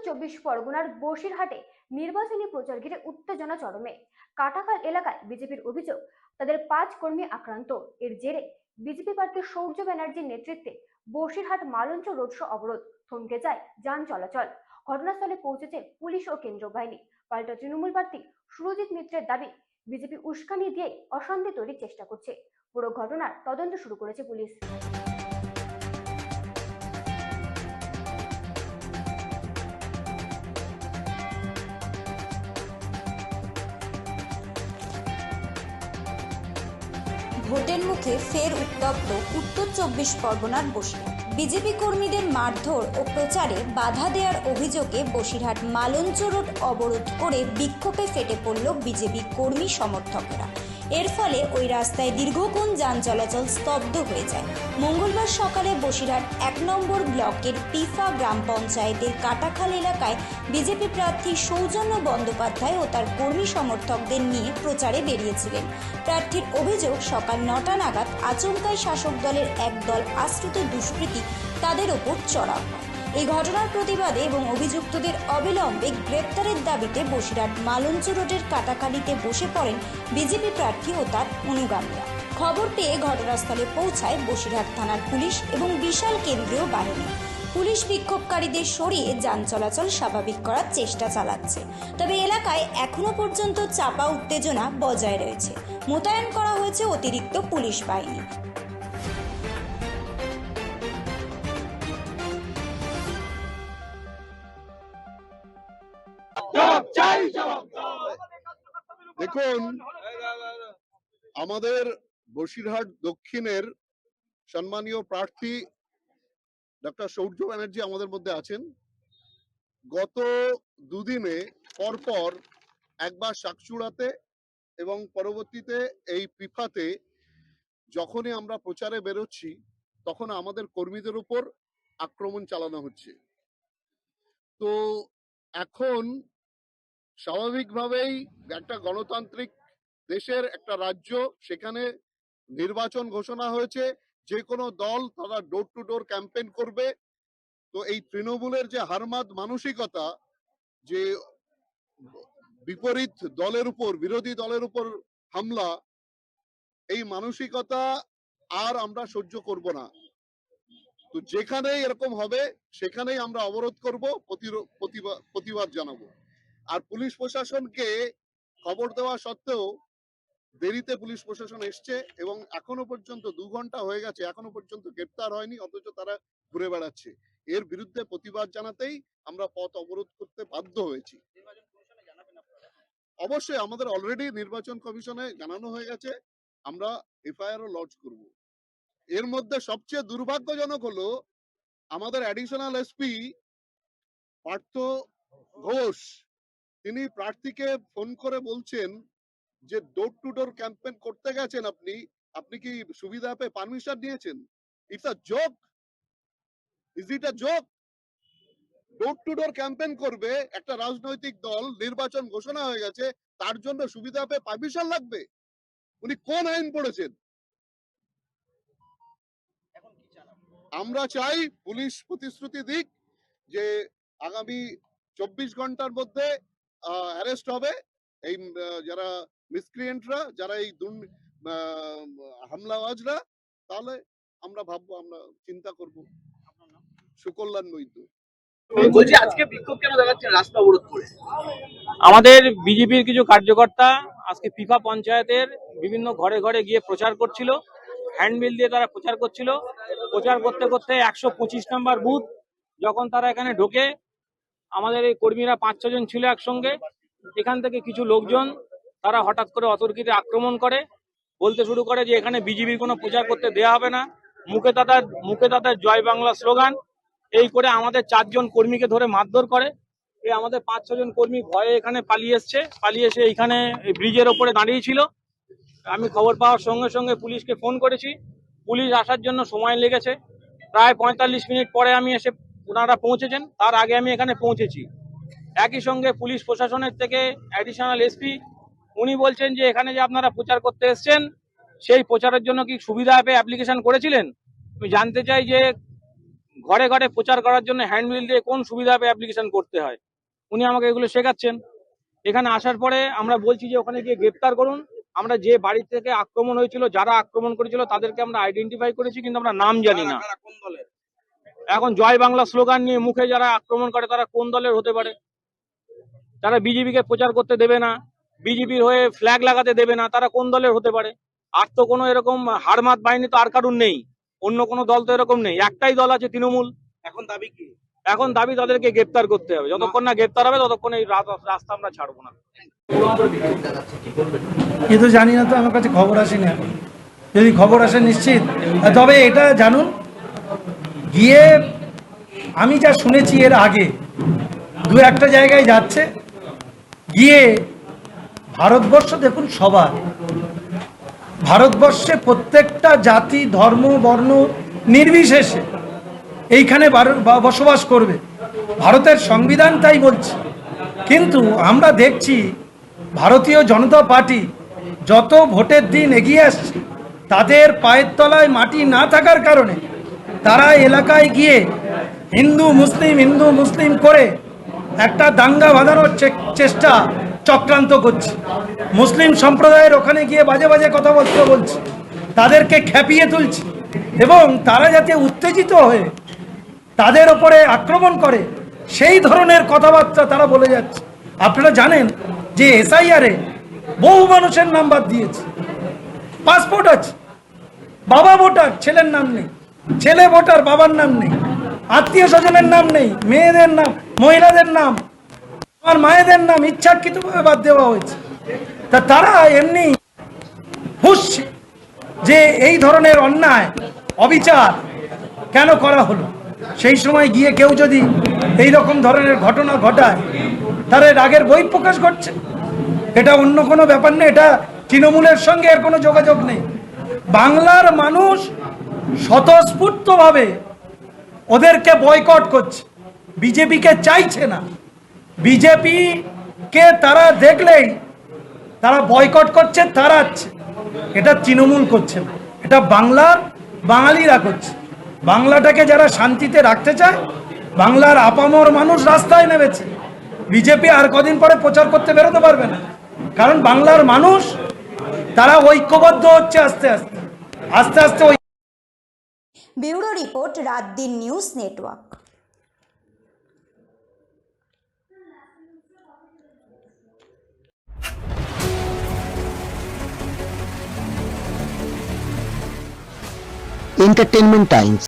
চব্বিশ পরগনার বসিরহাটে নির্বাচনী প্রচার ঘিরে উত্তেজনা চরমে। কাটাখাল এলাকায় বিজেপির অভিযোগ তাদের 5 কর্মী আক্রান্ত। এর জেরে বিজেপি প্রার্থী সূর্য ব্যানার্জির নেতৃত্বে বসিরহাট মালঞ্চ রোড শো অবরোধ, থমকে যায় যান চলাচল। ঘটনাস্থলে পৌঁছেছে পুলিশ ও কেন্দ্রীয় বাহিনী। পাল্টা তৃণমূল প্রার্থী সুরজিৎ মিত্রের দাবি, বিজেপি উস্কানি দিয়ে অশান্তি তৈরির চেষ্টা করছে। পুরো ঘটনার তদন্ত শুরু করেছে পুলিশ। ভোটের মুখে ফের উত্তপ্ত উত্তর 24 পরগনার বসিরহাট। বিজেপি কর্মীদের মারধর ও প্রচারে বাধা দেওয়ার অভিযোগে বসিরহাট মালঞ্চ রোড অবরোধ করে বিক্ষোভে ফেটে পড়ল বিজেপি কর্মী সমর্থকেরা। এর ফলে ওই রাস্তায় দীর্ঘক্ষণ যান চলাচল স্তব্ধ হয়ে যায়। মঙ্গলবার সকালে বসিরহাট 1 নম্বর ব্লকের পিফা গ্রাম পঞ্চায়েতের কাটাখাল এলাকায় বিজেপি প্রার্থী সৌজন্য বন্দ্যোপাধ্যায় ও তার কর্মী সমর্থকদের নিয়ে প্রচারে বেরিয়েছিলেন। প্রার্থীর অভিযোগ, সকাল 9টা নাগাদ আচমকাই শাসক দলের একদল আশ্রিত দুষ্কৃতী তাদের ওপর চড়াও হয়। এই ঘটনার প্রতিবাদে এবং অভিযুক্তদের অবিলম্বে গ্রেপ্তারের দাবিতে বসিরহাট মালঞ্চ রোডের কাটাখালীতে বসে পড়েন বিজেপি প্রার্থী ও তার অনুগামীরা। খবর পেয়ে ঘটনাস্থলে পৌঁছায় বসিরহাট থানার পুলিশ এবং বিশাল কেন্দ্রীয় বাহিনী। পুলিশ বিক্ষোভকারীদের সরিয়ে যান চলাচল স্বাভাবিক করার চেষ্টা চালাচ্ছে। তবে এলাকায় এখনো পর্যন্ত চাপা উত্তেজনা বজায় রয়েছে। মোতায়েন করা হয়েছে অতিরিক্ত পুলিশ বাহিনী। দেখুন, আমাদের বসিরহাট দক্ষিণের সম্মানীয় প্রার্থী ডক্টর সূর্য ব্যানার্জি আমাদের মধ্যে আছেন। গত দুদিনে পরপর একবার শাকচুড়াতে এবং পরবর্তীতে এই পিফাতে যখনই আমরা প্রচারে বেরোচ্ছি তখন আমাদের কর্মীদের উপর আক্রমণ চালানো হচ্ছে। তো এখন স্বাভাবিকভাবেই একটা গণতান্ত্রিক দেশের একটা রাজ্য, সেখানে নির্বাচন ঘোষণা হয়েছে, যে কোনো দল তারা ডোর টু ডোর ক্যাম্পেইন করবে। তো এই তৃণমূলের যে হারমাদ মানসিকতা, যে বিপরীত দলের উপর, বিরোধী দলের উপর হামলা, এই মানসিকতা আর আমরা সহ্য করব না। তো যেখানেই এরকম হবে সেখানেই আমরা অবরোধ করব, প্রতিবাদ জানাবো। আর পুলিশ প্রশাসনকে খবর দেওয়া সত্ত্বেও দেরিতে পুলিশ প্রশাসন এসছে এবং এখনো পর্যন্ত 2 ঘন্টা হয়ে গেছে, এখনো পর্যন্ত গ্রেপ্তার হয়নি, অথচ তারা ঘুরে বেড়াচ্ছে। এর বিরুদ্ধে প্রতিবাদ জানাতেই আমরা পথ অবরোধ করতে বাধ্য হয়েছি। অবশ্যই আমাদের অলরেডি নির্বাচন কমিশনে জানানো হয়ে গেছে, আমরা এফআইআর লঞ্চ করব। এর মধ্যে সবচেয়ে দুর্ভাগ্যজনক হলো আমাদের অ্যাডিশনাল এসপি পার্থ ঘোষ, তিনি প্রার্থীকে ফোন করে বলছেন যে ডোর টু ডোর ক্যাম্পেইন করতে গেছেন, আপনি কি সুবিধা পেয়ে পারমিশন নিয়েছেন? It's a joke. Is it a joke? Door to door campaign করবে একটা রাজনৈতিক দল, নির্বাচন ঘোষণা হয়ে গেছে, তার জন্য সুবিধা পেয়ে পারমিশন লাগবে? উনি কোন আইন পড়েছেন? আমরা চাই পুলিশ প্রতিশ্রুতি দিক যে আগামী 24 ঘন্টার মধ্যে অ্যারেস্ট হবে এই যারা মিসক্রিয়েন্টরা, যারা এই হামলাবাজরা। তাহলে আমরা ভাববো, আমরা চিন্তা করব। সুকল্যাণ বৈদ্য। বলছি, আজকে বিক্ষোভ কেন দেখাচ্ছে রাস্তা অবরোধ করে? আমাদের বিজেপির কিছু কার্যকর্তা আজকে পিফা পঞ্চায়েতের বিভিন্ন ঘরে ঘরে গিয়ে প্রচার করছিল, হ্যান্ডবিল দিয়ে তারা প্রচার করছিল। প্রচার করতে করতে 125 নম্বর বুথ যখন তারা এখানে ঢোকে, আমাদের এই কর্মীরা 5-6 জন ছিল একসঙ্গে। এখান থেকে কিছু লোকজন তারা হঠাৎ করে অতর্কিতে আক্রমণ করে, বলতে শুরু করে যে এখানে বিজেপির কোনো প্রচার করতে দেয়া হবে না, মুখে তাদের জয় বাংলা স্লোগান। এই করে আমাদের 4 জন কর্মীকে ধরে মারধর করে। এই আমাদের 5-6 জন কর্মী ভয়ে এখানে পালিয়ে এসে এইখানে ব্রিজের ওপরে দাঁড়িয়েছিল। আমি খবর পাওয়ার সঙ্গে সঙ্গে পুলিশকে ফোন করেছি। পুলিশ আসার জন্য সময় লেগেছে প্রায় 45 মিনিট পরে আমি এসে, ওনারা পৌঁছেছেন, তার আগে আমি এখানে পৌঁছেছি। একই সঙ্গে পুলিশ প্রশাসনের থেকে অ্যাডিশনাল এসপি উনি বলছেন যে এখানে যে আপনারা প্রচার করতে এসছেন, সেই প্রচারের জন্য কি সুবিধা পেয়ে অ্যাপ্লিকেশন করেছিলেন? আমি জানতে চাই যে ঘরে ঘরে প্রচার করার জন্য হ্যান্ডবিল দিয়ে কোন সুবিধা অ্যাপ্লিকেশন করতে হয় উনি আমাকে এগুলো শেখাচ্ছেন। এখানে আসার পরে আমরা বলছি যে ওখানে গিয়ে গ্রেপ্তার করুন। আমরা যে বাড়ি থেকে আক্রমণ হয়েছিল, যারা আক্রমণ করেছিল তাদেরকে আমরা আইডেন্টিফাই করেছি, কিন্তু আমরা নাম জানি না। এখন জয় বাংলা স্লোগান নিয়ে মুখে যারা আক্রমণ করে তারা কোন দলের হতে পারে? যারা বিজেপিকে প্রচার করতে দেবে না, বিজেপির হয়ে ফ্ল্যাগ লাগাতে দেবে না, তারা কোন দলের হতে পারে? আর তো কোনো এরকম হারমাত বাহিনী তো আর কারুর নেই, অন্য কোনো দল তো এরকম নেই, একটাই দল আছে তৃণমূল। এখন দাবি কি? এখন দাবি তাদেরকে গ্রেপ্তার করতে হবে, যতক্ষণ না গ্রেপ্তার হবে ততক্ষণ এই রাস্তা আমরা ছাড়বো না। এ তো জানি না, তো আমার কাছে খবর আসেনি এখন। যদি খবর আসে নিশ্চিত। তবে এটা জানুন, গিয়ে আমি যা শুনেছি এর আগে দু একটা জায়গায় যাচ্ছে, গিয়ে ভারতবর্ষ দেখুন সবার, ভারতবর্ষে প্রত্যেকটা জাতি ধর্ম বর্ণ নির্বিশেষে এইখানে বসবাস করবে, ভারতের সংবিধান তাই বলছে। কিন্তু আমরা দেখছি ভারতীয় জনতা পার্টি যত ভোটের দিন এগিয়ে আসছে, তাদের পায়ের তলায় মাটি না থাকার কারণে তারা এলাকায় গিয়ে হিন্দু মুসলিম করে একটা দাঙ্গা বাঁধানোর চেষ্টা চক্রান্ত করছে। মুসলিম সম্প্রদায়ের ওখানে গিয়ে বাজে বাজে কথাবার্তা বলছে, তাদেরকে খেপিয়ে তুলছে, এবং তারা যাতে উত্তেজিত হয়ে তাদের ওপরে আক্রমণ করে সেই ধরনের কথাবার্তা তারা বলে যাচ্ছে। আপনারা জানেন যে এসআইআরে বহু মানুষের নাম বাদ দিয়েছে, পাসপোর্ট আছে, বাবা ভোটার ছেলের নাম নেই, ছেলে ভোটার বাবার নাম নেই, আত্মীয় স্বজনের নাম নেই, মেয়েদের নাম মহিলাদের নাম আমার মায়েদের নাম ইচ্ছাকৃতভাবে বাদ দেওয়া হয়েছে। তা তারা এমনি ফুঁসছে যে এই ধরনের অন্যায় অবিচার কেন করা হলো। সেই সময় গিয়ে কেউ যদি এই রকম ধরনের ঘটনা ঘটায়, তার রাগের বহিঃপ্রকাশ ঘটছে। এটা অন্য কোনো ব্যাপার নেই, এটা তৃণমূলের সঙ্গে এর কোনো যোগাযোগ নেই। বাংলার মানুষ স্বতঃস্ফূর্তভাবে ওদেরকে বয়কট করছে, বিজেপিকে চাইছে না। বিজেপিকে তারা দেখলেই তারা বয়কট করছে, তাড়াচ্ছে। এটা তৃণমূল করছে না, এটা বাঙালিরা করছে। বাংলাটাকে যারা শান্তিতে রাখতে চায়, বাংলার আপামর মানুষ রাস্তায় নেমেছে। বিজেপি আর কদিন পরে প্রচার করতে বেরোতে পারবে না, কারণ বাংলার মানুষ তারা ঐক্যবদ্ধ হচ্ছে আস্তে আস্তে। ব্যুরো রিপোর্ট, রাত দিন নিউজ নেটওয়ার্ক। Entertainment Times